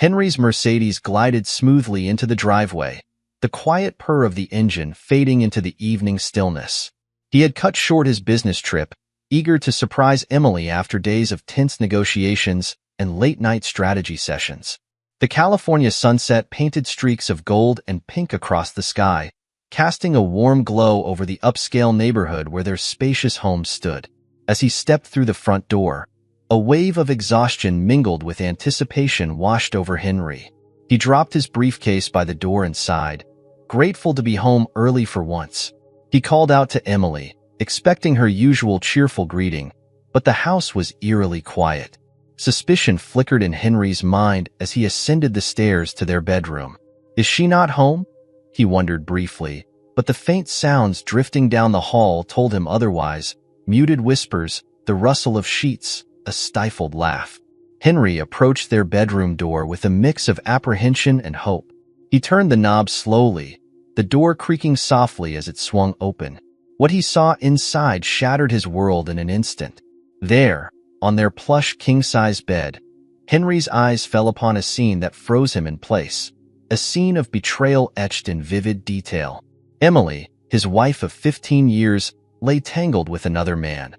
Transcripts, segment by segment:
Henry's Mercedes glided smoothly into the driveway, the quiet purr of the engine fading into the evening stillness. He had cut short his business trip, eager to surprise Emily after days of tense negotiations and late-night strategy sessions. The California sunset painted streaks of gold and pink across the sky, casting a warm glow over the upscale neighborhood where their spacious home stood. As he stepped through the front door, a wave of exhaustion mingled with anticipation washed over Henry. He dropped his briefcase by the door and sighed, grateful to be home early for once. He called out to Emily, expecting her usual cheerful greeting, but the house was eerily quiet. Suspicion flickered in Henry's mind as he ascended the stairs to their bedroom. Is she not home? He wondered briefly, but the faint sounds drifting down the hall told him otherwise. Muted whispers, the rustle of sheets, a stifled laugh. Henry approached their bedroom door with a mix of apprehension and hope. He turned the knob slowly, the door creaking softly as it swung open. What he saw inside shattered his world in an instant. There, on their plush king-size bed, Henry's eyes fell upon a scene that froze him in place, a scene of betrayal etched in vivid detail. Emily, his wife of 15 years, lay tangled with another man,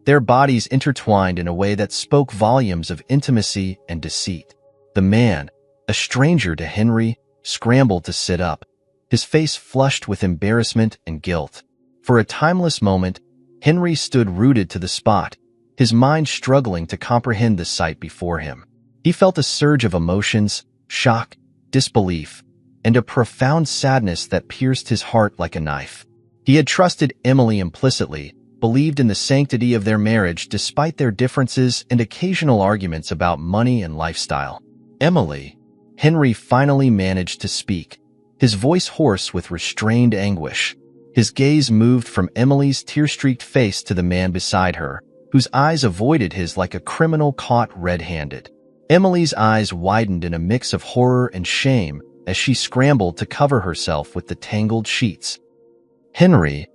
their bodies intertwined in a way that spoke volumes of intimacy and deceit. The man, a stranger to Henry, scrambled to sit up, his face flushed with embarrassment and guilt. For a timeless moment, Henry stood rooted to the spot, his mind struggling to comprehend the sight before him. He felt a surge of emotions, shock, disbelief, and a profound sadness that pierced his heart like a knife. He had trusted Emily implicitly, believed in the sanctity of their marriage despite their differences and occasional arguments about money and lifestyle. Emily, Henry finally managed to speak, his voice hoarse with restrained anguish. His gaze moved from Emily's tear-streaked face to the man beside her, whose eyes avoided his like a criminal caught red-handed. Emily's eyes widened in a mix of horror and shame as she scrambled to cover herself with the tangled sheets. "Henry,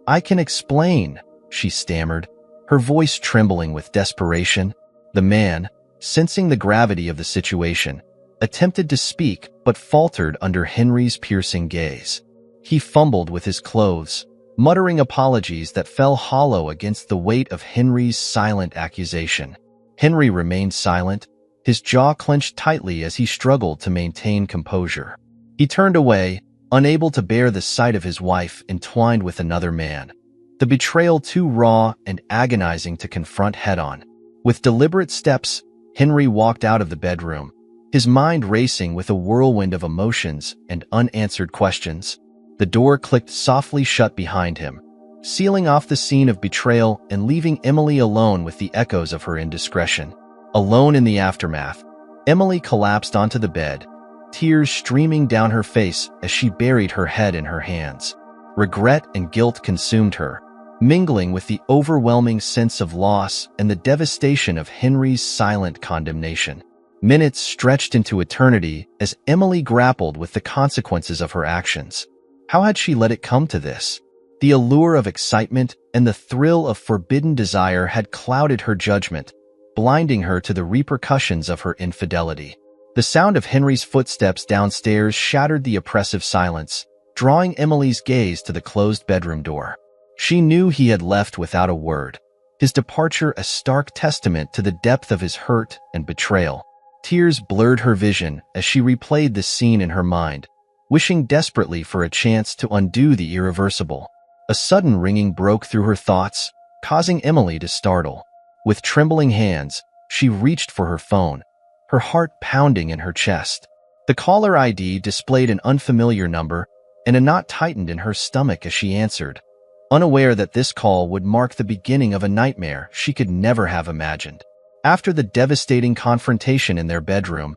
I can explain," she stammered, her voice trembling with desperation. The man, sensing the gravity of the situation, attempted to speak but faltered under Henry's piercing gaze. He fumbled with his clothes, muttering apologies that fell hollow against the weight of Henry's silent accusation. Henry remained silent, his jaw clenched tightly as he struggled to maintain composure. He turned away, unable to bear the sight of his wife entwined with another man, the betrayal too raw and agonizing to confront head-on. With deliberate steps, Henry walked out of the bedroom, his mind racing with a whirlwind of emotions and unanswered questions. The door clicked softly shut behind him, sealing off the scene of betrayal and leaving Emily alone with the echoes of her indiscretion. Alone in the aftermath, Emily collapsed onto the bed, tears streaming down her face as she buried her head in her hands. Regret and guilt consumed her, mingling with the overwhelming sense of loss and the devastation of Henry's silent condemnation. Minutes stretched into eternity as Emily grappled with the consequences of her actions. How had she let it come to this? The allure of excitement and the thrill of forbidden desire had clouded her judgment, blinding her to the repercussions of her infidelity. The sound of Henry's footsteps downstairs shattered the oppressive silence, drawing Emily's gaze to the closed bedroom door. She knew he had left without a word, his departure a stark testament to the depth of his hurt and betrayal. Tears blurred her vision as she replayed the scene in her mind, wishing desperately for a chance to undo the irreversible. A sudden ringing broke through her thoughts, causing Emily to startle. With trembling hands, she reached for her phone, her heart pounding in her chest. The caller ID displayed an unfamiliar number, and a knot tightened in her stomach as she answered, unaware that this call would mark the beginning of a nightmare she could never have imagined. After the devastating confrontation in their bedroom,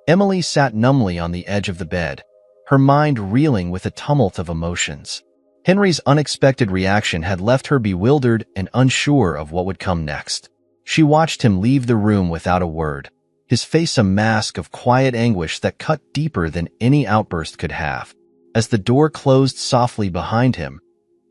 Emily sat numbly on the edge of the bed, her mind reeling with a tumult of emotions. Henry's unexpected reaction had left her bewildered and unsure of what would come next. She watched him leave the room without a word, his face a mask of quiet anguish that cut deeper than any outburst could have. As the door closed softly behind him,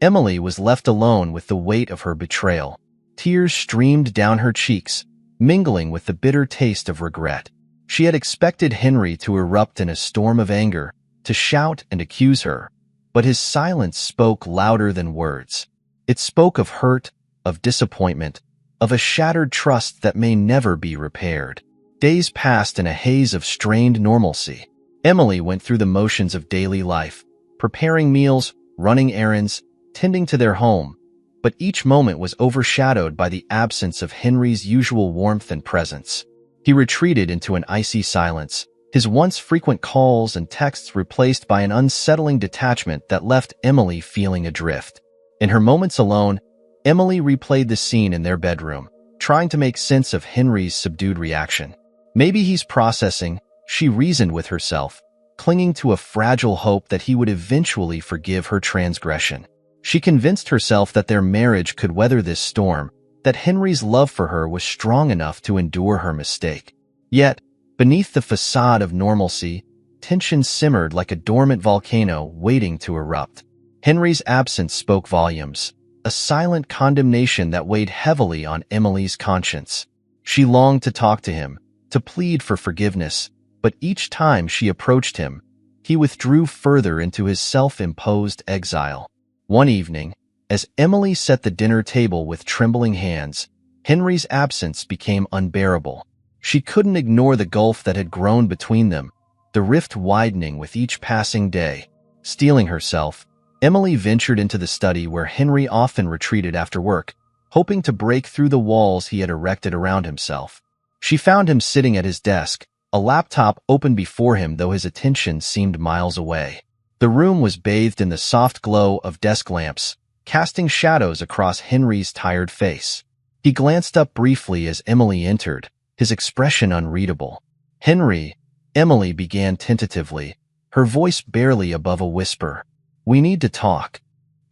Emily was left alone with the weight of her betrayal. Tears streamed down her cheeks, mingling with the bitter taste of regret. She had expected Henry to erupt in a storm of anger, to shout and accuse her, but his silence spoke louder than words. It spoke of hurt, of disappointment, of a shattered trust that may never be repaired. Days passed in a haze of strained normalcy. Emily went through the motions of daily life, preparing meals, running errands, tending to their home, but each moment was overshadowed by the absence of Henry's usual warmth and presence. He retreated into an icy silence, his once frequent calls and texts replaced by an unsettling detachment that left Emily feeling adrift. In her moments alone, Emily replayed the scene in their bedroom, trying to make sense of Henry's subdued reaction. Maybe he's processing, she reasoned with herself, clinging to a fragile hope that he would eventually forgive her transgression. She convinced herself that their marriage could weather this storm, that Henry's love for her was strong enough to endure her mistake. Yet, beneath the facade of normalcy, tension simmered like a dormant volcano waiting to erupt. Henry's absence spoke volumes, a silent condemnation that weighed heavily on Emily's conscience. She longed to talk to him, to plead for forgiveness, but each time she approached him, he withdrew further into his self-imposed exile. One evening, as Emily set the dinner table with trembling hands, Henry's absence became unbearable. She couldn't ignore the gulf that had grown between them, the rift widening with each passing day. Steeling herself, Emily ventured into the study where Henry often retreated after work, hoping to break through the walls he had erected around himself. She found him sitting at his desk, a laptop open before him though his attention seemed miles away. The room was bathed in the soft glow of desk lamps, casting shadows across Henry's tired face. He glanced up briefly as Emily entered, his expression unreadable. "Henry," Emily began tentatively, her voice barely above a whisper. "We need to talk."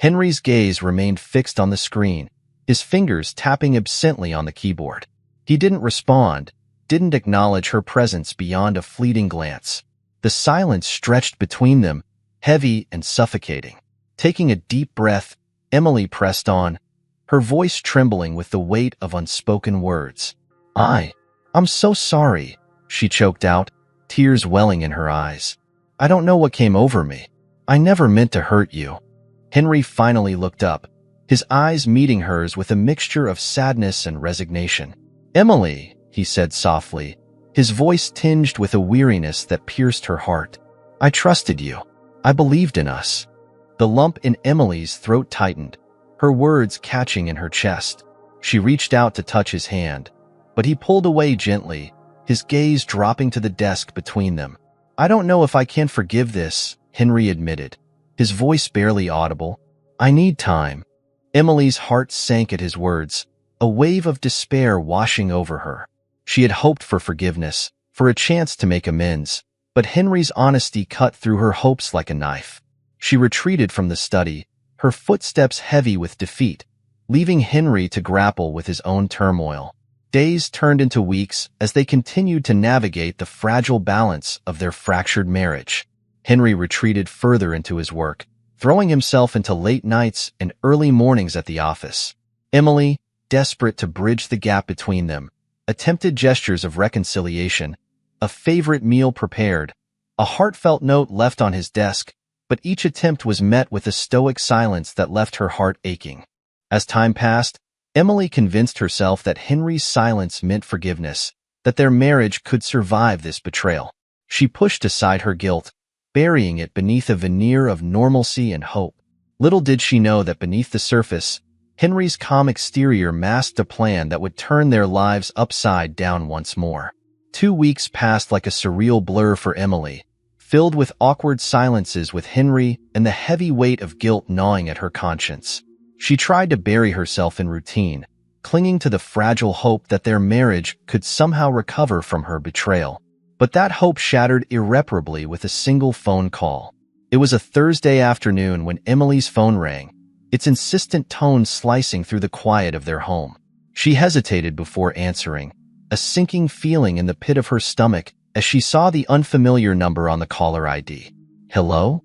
Henry's gaze remained fixed on the screen, his fingers tapping absently on the keyboard. He didn't respond, didn't acknowledge her presence beyond a fleeting glance. The silence stretched between them, heavy and suffocating. Taking a deep breath, Emily pressed on, her voice trembling with the weight of unspoken words. I'm so sorry," she choked out, tears welling in her eyes. "I don't know what came over me. I never meant to hurt you." Henry finally looked up, his eyes meeting hers with a mixture of sadness and resignation. "Emily," he said softly, his voice tinged with a weariness that pierced her heart. "I trusted you. I believed in us." The lump in Emily's throat tightened, her words catching in her chest. She reached out to touch his hand, but he pulled away gently, his gaze dropping to the desk between them. "I don't know if I can forgive this," Henry admitted, his voice barely audible. "I need time." Emily's heart sank at his words, a wave of despair washing over her. She had hoped for forgiveness, for a chance to make amends, but Henry's honesty cut through her hopes like a knife. She retreated from the study, her footsteps heavy with defeat, leaving Henry to grapple with his own turmoil. Days turned into weeks as they continued to navigate the fragile balance of their fractured marriage. Henry retreated further into his work, throwing himself into late nights and early mornings at the office. Emily, desperate to bridge the gap between them, attempted gestures of reconciliation, a favorite meal prepared, a heartfelt note left on his desk, but each attempt was met with a stoic silence that left her heart aching. As time passed, Emily convinced herself that Henry's silence meant forgiveness, that their marriage could survive this betrayal. She pushed aside her guilt, burying it beneath a veneer of normalcy and hope. Little did she know that beneath the surface, Henry's calm exterior masked a plan that would turn their lives upside down once more. 2 weeks passed like a surreal blur for Emily, filled with awkward silences with Henry and the heavy weight of guilt gnawing at her conscience. She tried to bury herself in routine, clinging to the fragile hope that their marriage could somehow recover from her betrayal. But that hope shattered irreparably with a single phone call. It was a Thursday afternoon when Emily's phone rang, its insistent tone slicing through the quiet of their home. She hesitated before answering, a sinking feeling in the pit of her stomach as she saw the unfamiliar number on the caller ID. "Hello?"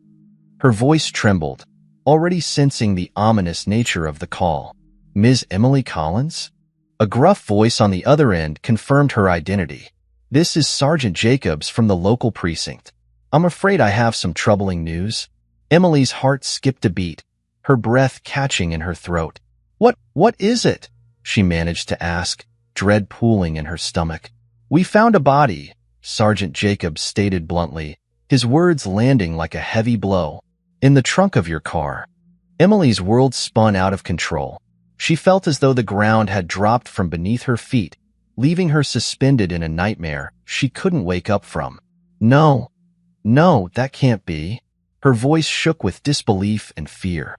Her voice trembled, already sensing the ominous nature of the call. "Ms. Emily Collins?" A gruff voice on the other end confirmed her identity. This is Sergeant Jacobs from the local precinct. I'm afraid I have some troubling news. Emily's heart skipped a beat, her breath catching in her throat. What is it? She managed to ask, dread pooling in her stomach. We found a body, Sergeant Jacobs stated bluntly, his words landing like a heavy blow. In the trunk of your car. Emily's world spun out of control. She felt as though the ground had dropped from beneath her feet, leaving her suspended in a nightmare she couldn't wake up from. No, that can't be. Her voice shook with disbelief and fear.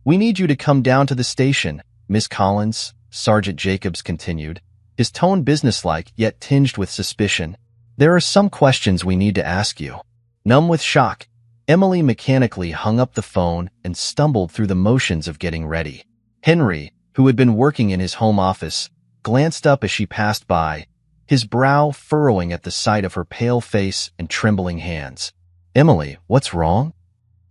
We need you to come down to the station, Miss Collins, Sergeant Jacobs continued, his tone businesslike yet tinged with suspicion. There are some questions we need to ask you. Numb with shock, Emily mechanically hung up the phone and stumbled through the motions of getting ready. Henry, who had been working in his home office, glanced up as she passed by, his brow furrowing at the sight of her pale face and trembling hands. Emily, what's wrong?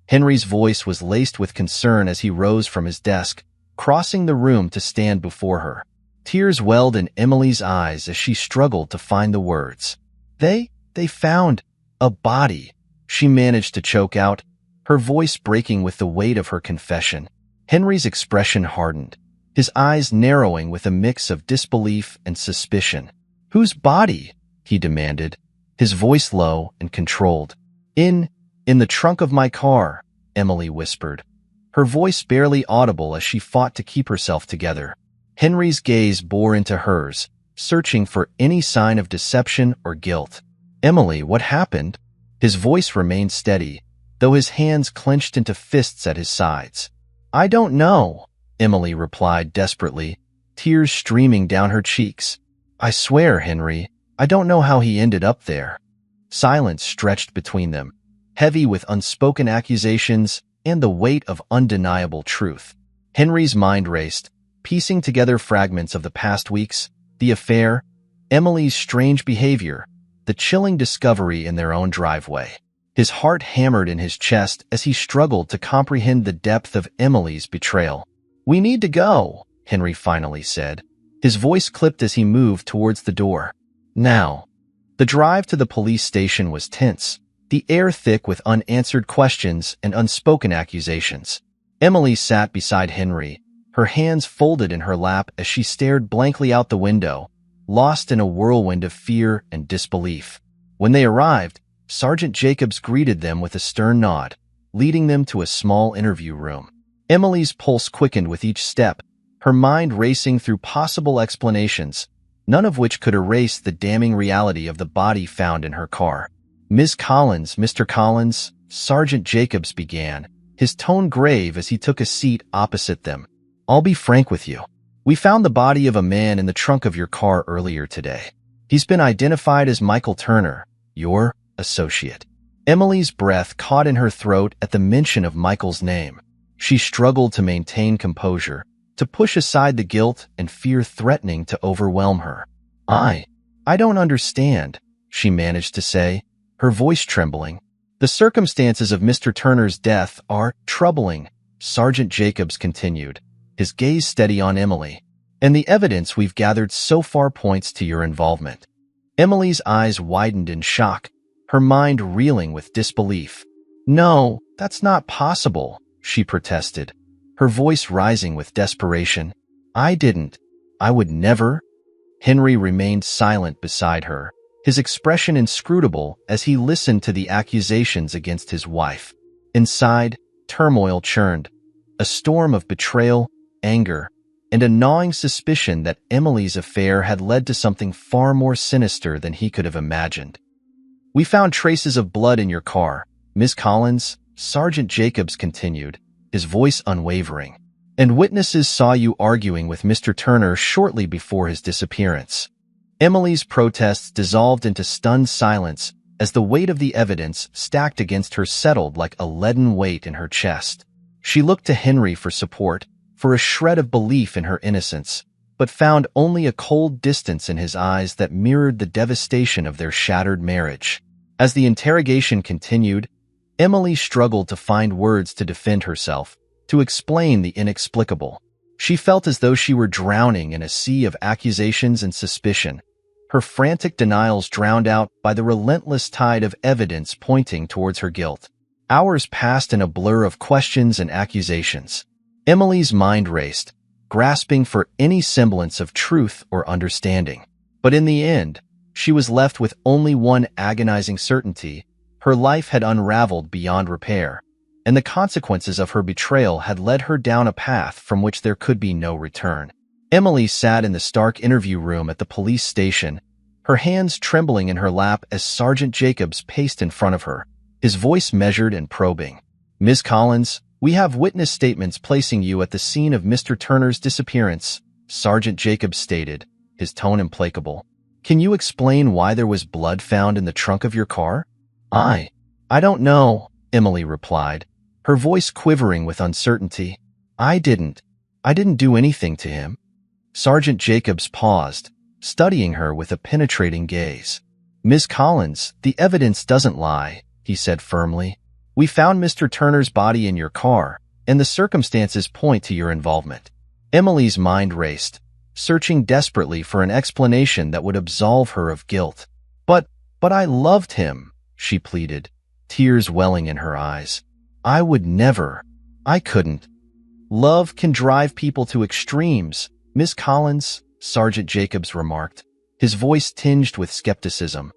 Henry's voice was laced with concern as he rose from his desk, crossing the room to stand before her. Tears welled in Emily's eyes as she struggled to find the words. They found a body, she managed to choke out, her voice breaking with the weight of her confession. Henry's expression hardened, his eyes narrowing with a mix of disbelief and suspicion. Whose body? He demanded, his voice low and controlled. In the trunk of my car, Emily whispered, her voice barely audible as she fought to keep herself together. Henry's gaze bore into hers, searching for any sign of deception or guilt. Emily, what happened? His voice remained steady, though his hands clenched into fists at his sides. I don't know, Emily replied desperately, tears streaming down her cheeks. I swear, Henry, I don't know how he ended up there. Silence stretched between them, heavy with unspoken accusations and the weight of undeniable truth. Henry's mind raced, piecing together fragments of the past weeks, the affair, Emily's strange behavior, the chilling discovery in their own driveway. His heart hammered in his chest as he struggled to comprehend the depth of Emily's betrayal. We need to go, Henry finally said. His voice clipped as he moved towards the door. Now. The drive to the police station was tense, the air thick with unanswered questions and unspoken accusations. Emily sat beside Henry, her hands folded in her lap as she stared blankly out the window, lost in a whirlwind of fear and disbelief. When they arrived, Sergeant Jacobs greeted them with a stern nod, leading them to a small interview room. Emily's pulse quickened with each step, her mind racing through possible explanations, none of which could erase the damning reality of the body found in her car. Ms. Collins, Mr. Collins, Sergeant Jacobs began, his tone grave as he took a seat opposite them. I'll be frank with you. We found the body of a man in the trunk of your car earlier today. He's been identified as Michael Turner, your associate. Emily's breath caught in her throat at the mention of Michael's name. She struggled to maintain composure, to push aside the guilt and fear threatening to overwhelm her. I don't understand, she managed to say, her voice trembling. The circumstances of Mr. Turner's death are troubling, Sergeant Jacobs continued, his gaze steady on Emily. And the evidence we've gathered so far points to your involvement. Emily's eyes widened in shock, her mind reeling with disbelief. No, that's not possible, she protested, her voice rising with desperation. I didn't. I would never. Henry remained silent beside her, his expression inscrutable as he listened to the accusations against his wife. Inside, turmoil churned, a storm of betrayal, anger, and a gnawing suspicion that Emily's affair had led to something far more sinister than he could have imagined. We found traces of blood in your car, Miss Collins, Sergeant Jacobs continued, his voice unwavering. And witnesses saw you arguing with Mr. Turner shortly before his disappearance. Emily's protests dissolved into stunned silence as the weight of the evidence stacked against her settled like a leaden weight in her chest. She looked to Henry for support, for a shred of belief in her innocence, but found only a cold distance in his eyes that mirrored the devastation of their shattered marriage. As the interrogation continued, Emily struggled to find words to defend herself, to explain the inexplicable. She felt as though she were drowning in a sea of accusations and suspicion, her frantic denials drowned out by the relentless tide of evidence pointing towards her guilt. Hours passed in a blur of questions and accusations. Emily's mind raced, grasping for any semblance of truth or understanding. But in the end, she was left with only one agonizing certainty: her life had unraveled beyond repair, and the consequences of her betrayal had led her down a path from which there could be no return. Emily sat in the stark interview room at the police station, her hands trembling in her lap as Sergeant Jacobs paced in front of her, his voice measured and probing. "Ms. Collins, we have witness statements placing you at the scene of Mr. Turner's disappearance," Sergeant Jacobs stated, his tone implacable. "Can you explain why there was blood found in the trunk of your car?" I don't know," Emily replied, her voice quivering with uncertainty. I didn't do anything to him." Sergeant Jacobs paused, studying her with a penetrating gaze. "Ms. Collins, the evidence doesn't lie," he said firmly. "We found Mr. Turner's body in your car, and the circumstances point to your involvement." Emily's mind raced, searching desperately for an explanation that would absolve her of guilt. But I loved him," she pleaded, tears welling in her eyes. "I would never. I couldn't." "Love can drive people to extremes, Miss Collins," Sergeant Jacobs remarked, his voice tinged with skepticism.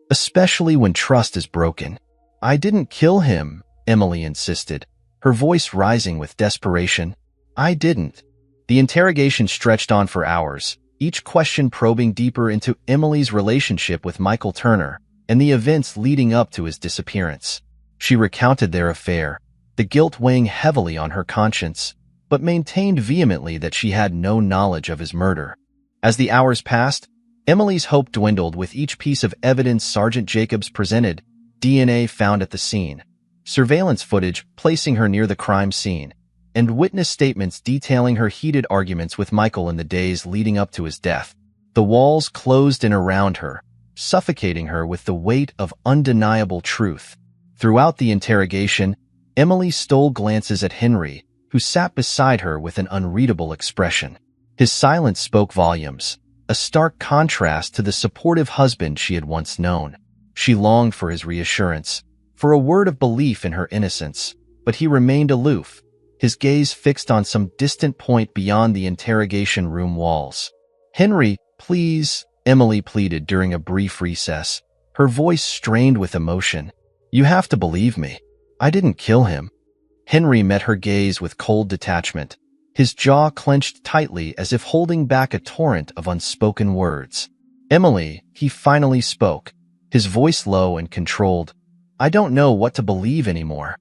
"Especially when trust is broken." "I didn't kill him," Emily insisted, her voice rising with desperation. "I didn't." The interrogation stretched on for hours, each question probing deeper into Emily's relationship with Michael Turner and the events leading up to his disappearance. She recounted their affair, the guilt weighing heavily on her conscience, but maintained vehemently that she had no knowledge of his murder. As the hours passed, Emily's hope dwindled with each piece of evidence Sergeant Jacobs presented: DNA found at the scene, surveillance footage placing her near the crime scene, and witness statements detailing her heated arguments with Michael in the days leading up to his death. The walls closed in around her, suffocating her with the weight of undeniable truth. Throughout the interrogation, Emily stole glances at Henry, who sat beside her with an unreadable expression. His silence spoke volumes, a stark contrast to the supportive husband she had once known. She longed for his reassurance, for a word of belief in her innocence, but he remained aloof, his gaze fixed on some distant point beyond the interrogation room walls. "Henry, please," Emily pleaded during a brief recess, her voice strained with emotion. "You have to believe me. I didn't kill him." Henry met her gaze with cold detachment, his jaw clenched tightly as if holding back a torrent of unspoken words. "Emily," he finally spoke, his voice low and controlled. "I don't know what to believe anymore."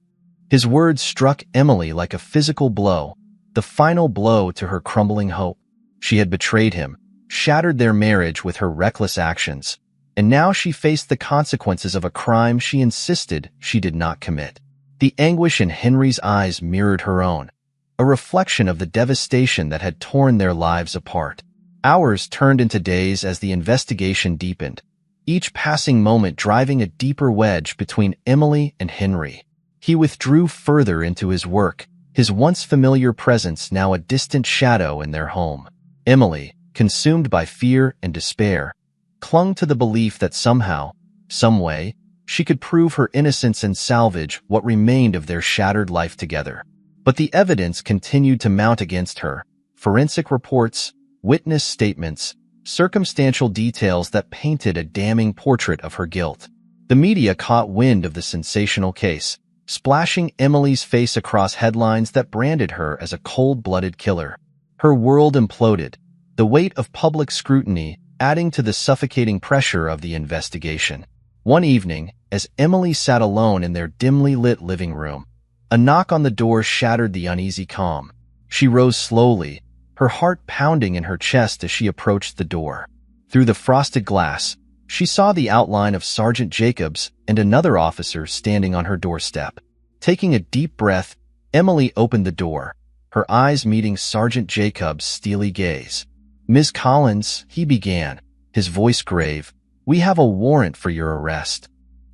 His words struck Emily like a physical blow, the final blow to her crumbling hope. She had betrayed him, shattered their marriage with her reckless actions, and now she faced the consequences of a crime she insisted she did not commit. The anguish in Henry's eyes mirrored her own, a reflection of the devastation that had torn their lives apart. Hours turned into days as the investigation deepened, each passing moment driving a deeper wedge between Emily and Henry. He withdrew further into his work, his once familiar presence now a distant shadow in their home. Emily, consumed by fear and despair, clung to the belief that somehow, some way, she could prove her innocence and salvage what remained of their shattered life together. But the evidence continued to mount against her: forensic reports, witness statements, circumstantial details that painted a damning portrait of her guilt. The media caught wind of the sensational case, splashing Emily's face across headlines that branded her as a cold-blooded killer. Her world imploded, the weight of public scrutiny adding to the suffocating pressure of the investigation. One evening, as Emily sat alone in their dimly lit living room, a knock on the door shattered the uneasy calm. She rose slowly, her heart pounding in her chest as she approached the door. Through the frosted glass, she saw the outline of Sergeant Jacobs and another officer standing on her doorstep. Taking a deep breath, Emily opened the door, her eyes meeting Sergeant Jacobs' steely gaze. "Ms. Collins," he began, his voice grave, "we have a warrant for your arrest."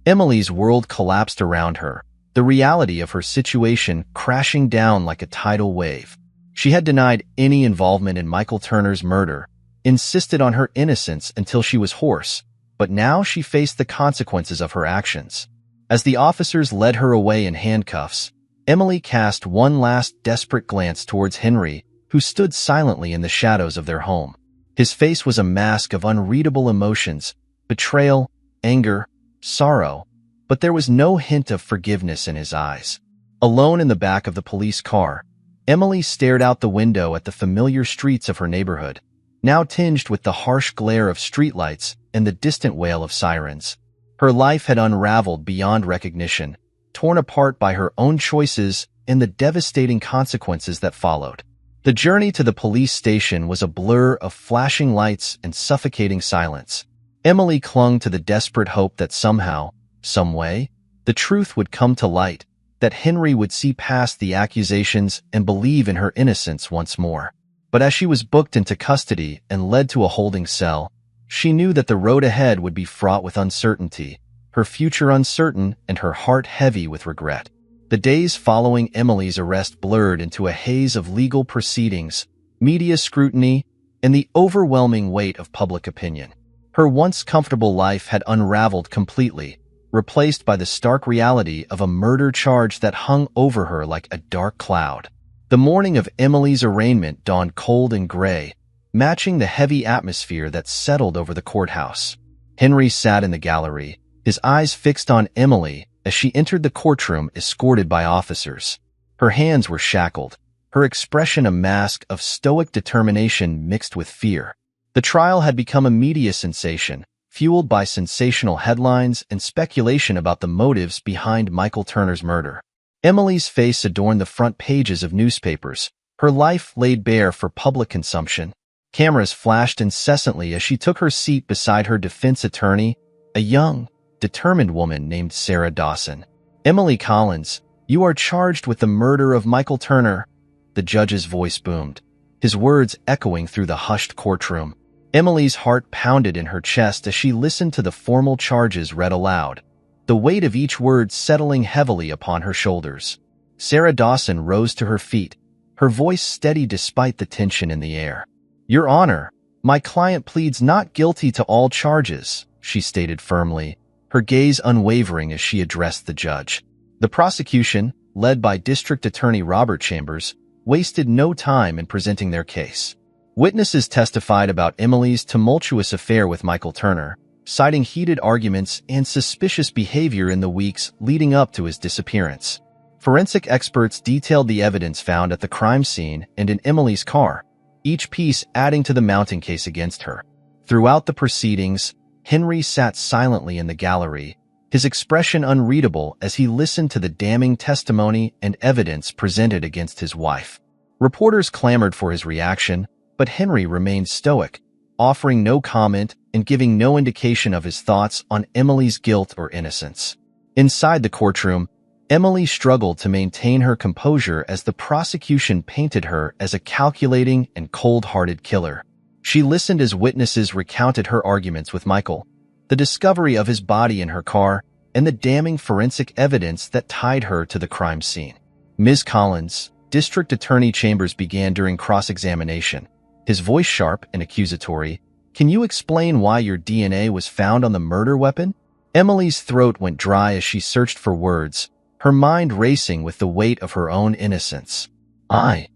Emily's world collapsed around her, the reality of her situation crashing down like a tidal wave. She had denied any involvement in Michael Turner's murder, insisted on her innocence until she was hoarse, but now she faced the consequences of her actions. As the officers led her away in handcuffs, Emily cast one last desperate glance towards Henry, who stood silently in the shadows of their home. His face was a mask of unreadable emotions, betrayal, anger, sorrow, but there was no hint of forgiveness in his eyes. Alone in the back of the police car, Emily stared out the window at the familiar streets of her neighborhood, now tinged with the harsh glare of streetlights and the distant wail of sirens. Her life had unraveled beyond recognition, torn apart by her own choices and the devastating consequences that followed. The journey to the police station was a blur of flashing lights and suffocating silence. Emily clung to the desperate hope that somehow, some way, the truth would come to light, that Henry would see past the accusations and believe in her innocence once more. But as she was booked into custody and led to a holding cell, she knew that the road ahead would be fraught with uncertainty, her future uncertain and her heart heavy with regret. The days following Emily's arrest blurred into a haze of legal proceedings, media scrutiny, and the overwhelming weight of public opinion. Her once comfortable life had unraveled completely, replaced by the stark reality of a murder charge that hung over her like a dark cloud. The morning of Emily's arraignment dawned cold and gray, matching the heavy atmosphere that settled over the courthouse. Henry sat in the gallery, his eyes fixed on Emily as she entered the courtroom escorted by officers. Her hands were shackled, her expression a mask of stoic determination mixed with fear. The trial had become a media sensation, fueled by sensational headlines and speculation about the motives behind Michael Turner's murder. Emily's face adorned the front pages of newspapers, her life laid bare for public consumption. Cameras flashed incessantly as she took her seat beside her defense attorney, a young, determined woman named Sarah Dawson. "Emily Collins, you are charged with the murder of Michael Turner," the judge's voice boomed, his words echoing through the hushed courtroom. Emily's heart pounded in her chest as she listened to the formal charges read aloud, the weight of each word settling heavily upon her shoulders. Sarah Dawson rose to her feet, her voice steady despite the tension in the air. "Your Honor, my client pleads not guilty to all charges," she stated firmly, her gaze unwavering as she addressed the judge. The prosecution, led by District Attorney Robert Chambers, wasted no time in presenting their case. Witnesses testified about Emily's tumultuous affair with Michael Turner, citing heated arguments and suspicious behavior in the weeks leading up to his disappearance. Forensic experts detailed the evidence found at the crime scene and in Emily's car, each piece adding to the mounting case against her. Throughout the proceedings, Henry sat silently in the gallery, his expression unreadable as he listened to the damning testimony and evidence presented against his wife. Reporters clamored for his reaction, but Henry remained stoic, offering no comment and giving no indication of his thoughts on Emily's guilt or innocence. Inside the courtroom, Emily struggled to maintain her composure as the prosecution painted her as a calculating and cold-hearted killer. She listened as witnesses recounted her arguments with Michael, the discovery of his body in her car, and the damning forensic evidence that tied her to the crime scene. "Ms. Collins," District Attorney Chambers began during cross-examination, his voice sharp and accusatory, "can you explain why your DNA was found on the murder weapon?" Emily's throat went dry as she searched for words, her mind racing with the weight of her own innocence. I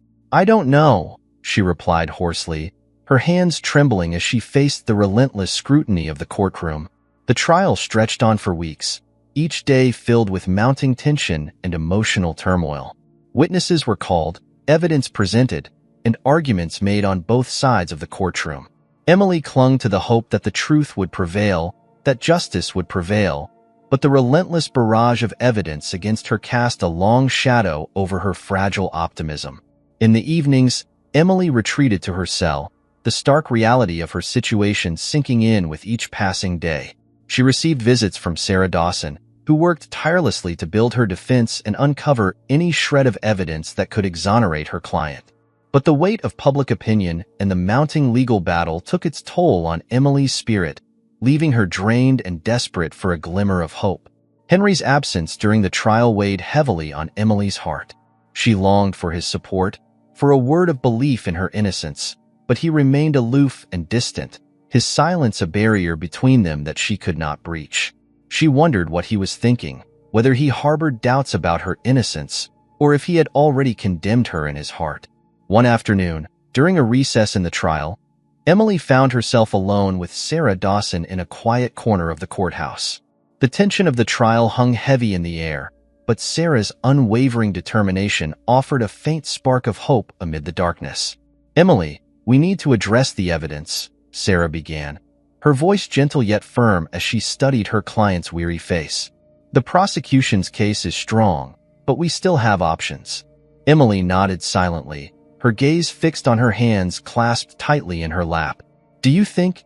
don't know," she replied hoarsely, her hands trembling as she faced the relentless scrutiny of the courtroom. The trial stretched on for weeks, each day filled with mounting tension and emotional turmoil. Witnesses were called, evidence presented, and arguments made on both sides of the courtroom. Emily clung to the hope that the truth would prevail, that justice would prevail, but the relentless barrage of evidence against her cast a long shadow over her fragile optimism. In the evenings, Emily retreated to her cell, the stark reality of her situation sinking in with each passing day. She received visits from Sarah Dawson, who worked tirelessly to build her defense and uncover any shred of evidence that could exonerate her client. But the weight of public opinion and the mounting legal battle took its toll on Emily's spirit, leaving her drained and desperate for a glimmer of hope. Henry's absence during the trial weighed heavily on Emily's heart. She longed for his support, for a word of belief in her innocence, but he remained aloof and distant, his silence a barrier between them that she could not breach. She wondered what he was thinking, whether he harbored doubts about her innocence, or if he had already condemned her in his heart. One afternoon, during a recess in the trial, Emily found herself alone with Sarah Dawson in a quiet corner of the courthouse. The tension of the trial hung heavy in the air, but Sarah's unwavering determination offered a faint spark of hope amid the darkness. "Emily, we need to address the evidence," Sarah began, her voice gentle yet firm as she studied her client's weary face. "The prosecution's case is strong, but we still have options." Emily nodded silently, her gaze fixed on her hands clasped tightly in her lap. Do you think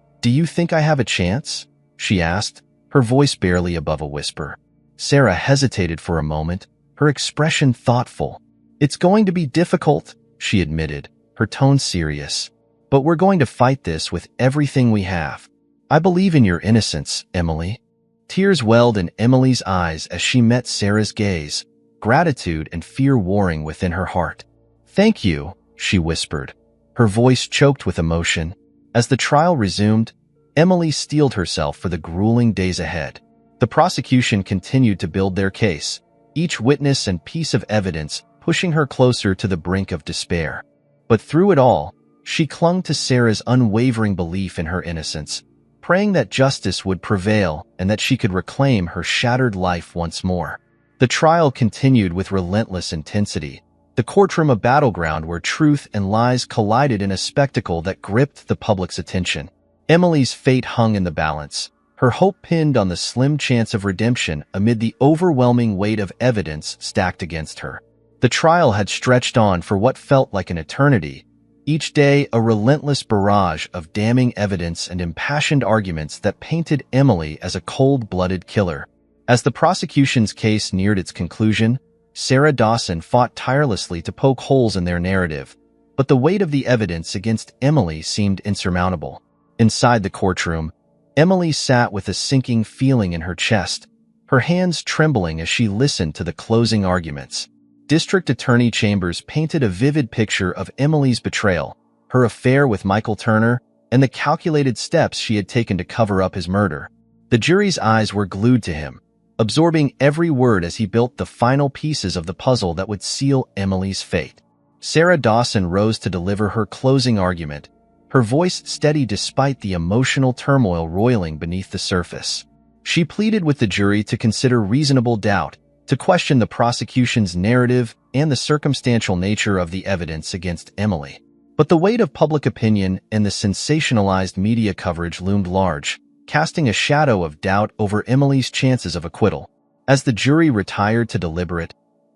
I have a chance?" she asked, her voice barely above a whisper. Sarah hesitated for a moment, her expression thoughtful. "It's going to be difficult," she admitted, her tone serious. "But we're going to fight this with everything we have. I believe in your innocence, Emily." Tears welled in Emily's eyes as she met Sarah's gaze, gratitude and fear warring within her heart. "Thank you," she whispered, her voice choked with emotion. As the trial resumed, Emily steeled herself for the grueling days ahead. The prosecution continued to build their case, each witness and piece of evidence pushing her closer to the brink of despair. But through it all, she clung to Sarah's unwavering belief in her innocence, praying that justice would prevail and that she could reclaim her shattered life once more. The trial continued with relentless intensity, the courtroom a battleground where truth and lies collided in a spectacle that gripped the public's attention. Emily's fate hung in the balance, her hope pinned on the slim chance of redemption amid the overwhelming weight of evidence stacked against her. The trial had stretched on for what felt like an eternity, each day a relentless barrage of damning evidence and impassioned arguments that painted Emily as a cold-blooded killer. As the prosecution's case neared its conclusion, Sarah Dawson fought tirelessly to poke holes in their narrative, but the weight of the evidence against Emily seemed insurmountable. Inside the courtroom, Emily sat with a sinking feeling in her chest, her hands trembling as she listened to the closing arguments. District Attorney Chambers painted a vivid picture of Emily's betrayal, her affair with Michael Turner, and the calculated steps she had taken to cover up his murder. The jury's eyes were glued to him, absorbing every word as he built the final pieces of the puzzle that would seal Emily's fate. Sarah Dawson rose to deliver her closing argument, her voice steady despite the emotional turmoil roiling beneath the surface. She pleaded with the jury to consider reasonable doubt, to question the prosecution's narrative and the circumstantial nature of the evidence against Emily. But the weight of public opinion and the sensationalized media coverage loomed large, casting a shadow of doubt over Emily's chances of acquittal. As the jury retired to deliberate,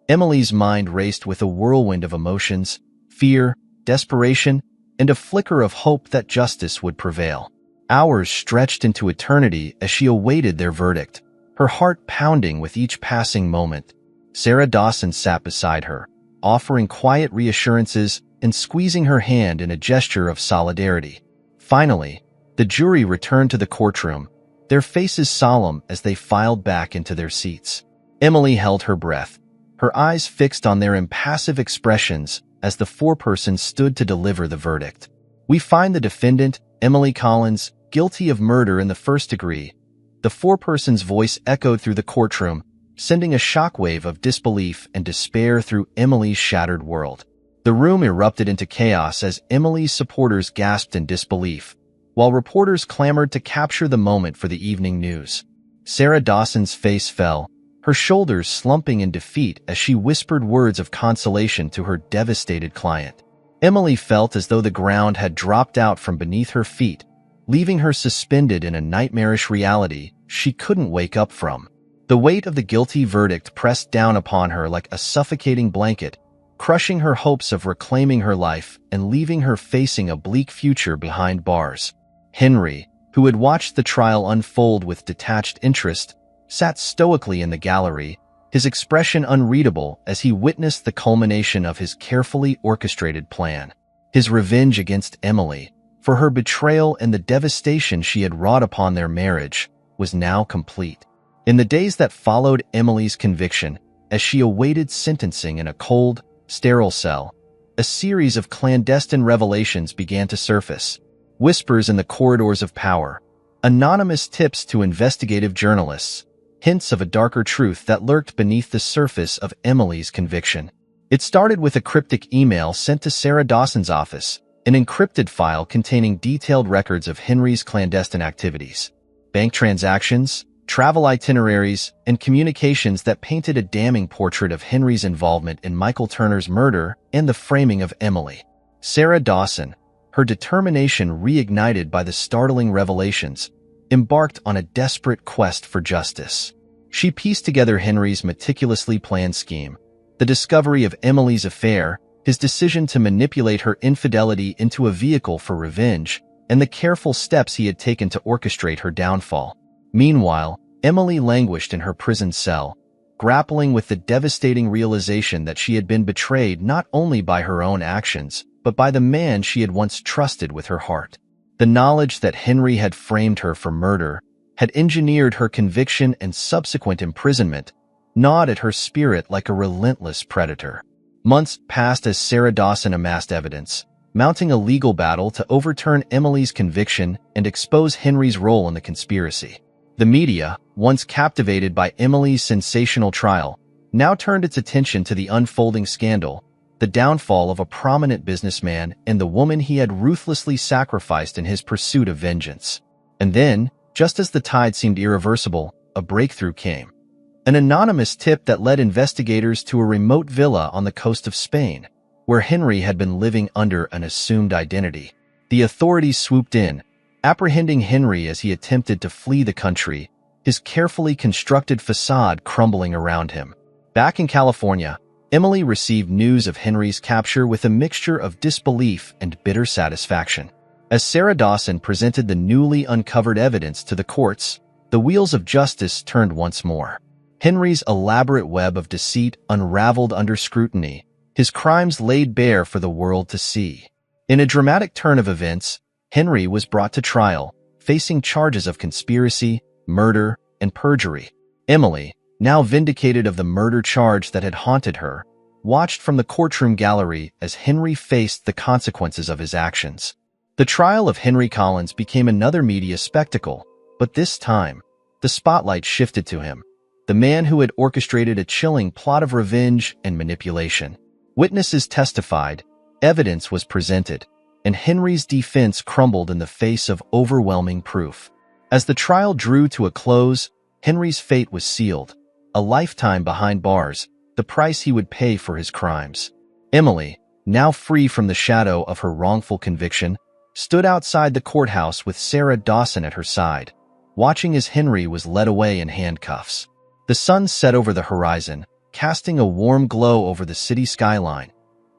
Emily's mind raced with a whirlwind of emotions, fear, desperation, and a flicker of hope that justice would prevail. Hours stretched into eternity as she awaited their verdict, her heart pounding with each passing moment. Sarah Dawson sat beside her, offering quiet reassurances and squeezing her hand in a gesture of solidarity. Finally, the jury returned to the courtroom, their faces solemn as they filed back into their seats. Emily held her breath, her eyes fixed on their impassive expressions as the foreperson stood to deliver the verdict. "We find the defendant, Emily Collins, guilty of murder in the first degree." The foreperson's voice echoed through the courtroom, sending a shockwave of disbelief and despair through Emily's shattered world. The room erupted into chaos as Emily's supporters gasped in disbelief, while reporters clamored to capture the moment for the evening news. Sarah Dawson's face fell, her shoulders slumping in defeat as she whispered words of consolation to her devastated client. Emily felt as though the ground had dropped out from beneath her feet, leaving her suspended in a nightmarish reality she couldn't wake up from. The weight of the guilty verdict pressed down upon her like a suffocating blanket, crushing her hopes of reclaiming her life and leaving her facing a bleak future behind bars. Henry, who had watched the trial unfold with detached interest, sat stoically in the gallery, his expression unreadable as he witnessed the culmination of his carefully orchestrated plan. His revenge against Emily, for her betrayal and the devastation she had wrought upon their marriage, was now complete. In the days that followed Emily's conviction, as she awaited sentencing in a cold, sterile cell, a series of clandestine revelations began to surface. Whispers in the corridors of power, anonymous tips to investigative journalists, hints of a darker truth that lurked beneath the surface of Emily's conviction. It started with a cryptic email sent to Sarah Dawson's office, an encrypted file containing detailed records of Henry's clandestine activities, bank transactions, travel itineraries, and communications that painted a damning portrait of Henry's involvement in Michael Turner's murder and the framing of Emily. Sarah Dawson, her determination reignited by the startling revelations, embarked on a desperate quest for justice. She pieced together Henry's meticulously planned scheme, the discovery of Emily's affair, his decision to manipulate her infidelity into a vehicle for revenge, and the careful steps he had taken to orchestrate her downfall. Meanwhile, Emily languished in her prison cell, grappling with the devastating realization that she had been betrayed not only by her own actions, but by the man she had once trusted with her heart. The knowledge that Henry had framed her for murder, had engineered her conviction and subsequent imprisonment, gnawed at her spirit like a relentless predator. Months passed as Sarah Dawson amassed evidence, mounting a legal battle to overturn Emily's conviction and expose Henry's role in the conspiracy. The media, once captivated by Emily's sensational trial, now turned its attention to the unfolding scandal, the downfall of a prominent businessman and the woman he had ruthlessly sacrificed in his pursuit of vengeance. And then, just as the tide seemed irreversible, a breakthrough came. An anonymous tip that led investigators to a remote villa on the coast of Spain, where Henry had been living under an assumed identity. The authorities swooped in, apprehending Henry as he attempted to flee the country, his carefully constructed facade crumbling around him. Back in California, Emily received news of Henry's capture with a mixture of disbelief and bitter satisfaction. As Sarah Dawson presented the newly uncovered evidence to the courts, the wheels of justice turned once more. Henry's elaborate web of deceit unraveled under scrutiny, his crimes laid bare for the world to see. In a dramatic turn of events, Henry was brought to trial, facing charges of conspiracy, murder, and perjury. Emily, now vindicated of the murder charge that had haunted her, watched from the courtroom gallery as Henry faced the consequences of his actions. The trial of Henry Collins became another media spectacle, but this time, the spotlight shifted to him, the man who had orchestrated a chilling plot of revenge and manipulation. Witnesses testified, evidence was presented, and Henry's defense crumbled in the face of overwhelming proof. As the trial drew to a close, Henry's fate was sealed, a lifetime behind bars, the price he would pay for his crimes. Emily, now free from the shadow of her wrongful conviction, stood outside the courthouse with Sarah Dawson at her side, watching as Henry was led away in handcuffs. The sun set over the horizon, casting a warm glow over the city skyline,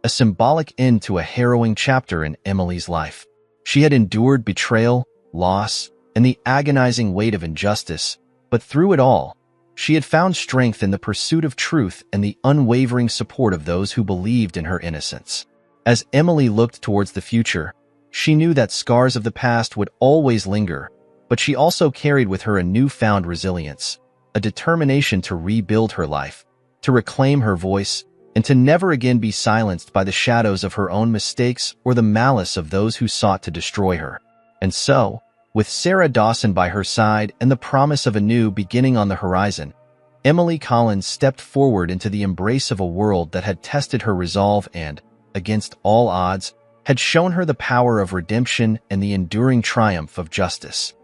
a symbolic end to a harrowing chapter in Emily's life. She had endured betrayal, loss, and the agonizing weight of injustice, but through it all, she had found strength in the pursuit of truth and the unwavering support of those who believed in her innocence. As Emily looked towards the future, she knew that scars of the past would always linger, but she also carried with her a newfound resilience, a determination to rebuild her life, to reclaim her voice, and to never again be silenced by the shadows of her own mistakes or the malice of those who sought to destroy her. And so, with Sarah Dawson by her side and the promise of a new beginning on the horizon, Emily Collins stepped forward into the embrace of a world that had tested her resolve and, against all odds, had shown her the power of redemption and the enduring triumph of justice.